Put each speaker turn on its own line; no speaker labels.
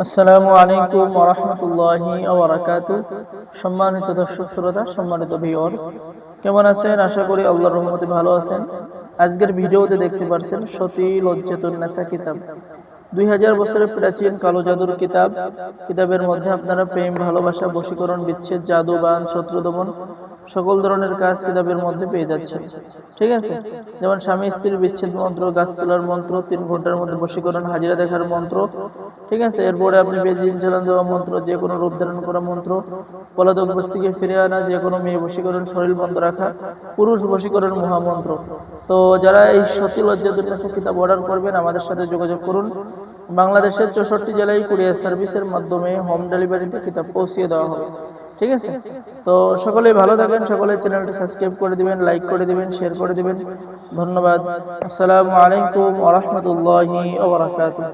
আসসালামু আলাইকুম ওয়া রাহমাতুল্লাহি ওয়া বারাকাতুহু। সম্মানিত দর্শক শ্রোতা, সম্মানিত ভিউয়ার্স, কেমন আছেন? আশা করি আল্লাহর রহমতে ভালো আছেন। আজকের ভিডিওতে দেখতে পাচ্ছেন সতী লজ্জাতুন নেসা কিতাব, 2000 বছরের প্রাচীন কালো জাদুর কিতাব। কিতাবের মধ্যে আপনারা প্রেম, ভালোবাসা, বশীকরণ, বিচ্ছেদ, জাদু, বান, শত্রু দমন সকল ধরনের কাজ কিতাবের মধ্যে পেয়ে যাচ্ছেন। ঠিক আছে, যেমন স্বামী স্ত্রীর বিচ্ছেদ মন্ত্র, গাছ তোলার মন্ত্র, 3 ঘন্টার মধ্যে বশীকরণ, হাজিরা দেখার মন্ত্র। ঠিক আছে, এরপরে আপনি বেজিন চালান দেওয়া মন্ত্র, যে কোনো রূপ ধারণ করা মন্ত্র, পলাতক ব্যক্তিকে ফিরে আনা, যে কোনো মেয়ে বশীকরণ, শরীর বন্ধ রাখা, পুরুষ বশীকরণ মহামন্ত্র। তো যারা এই সতী লজ্জাতুন নেসা কিতাব অর্ডার করবেন, আমাদের সাথে যোগাযোগ করুন। বাংলাদেশের 64 জেলায় কুরিয়ার সার্ভিসের মাধ্যমে হোম ডেলিভারিতে কিতাব পৌঁছিয়ে দেওয়া হবে। ঠিক আছে, তো সকলেই ভালো থাকেন, সকলের চ্যানেলটি সাবস্ক্রাইব করে দিবেন, লাইক করে দিবেন, শেয়ার করে দিবেন। ধন্যবাদ। আসসালামু আলাইকুম ওয়া রাহমাতুল্লাহি ওয়া বারাকাতুহু।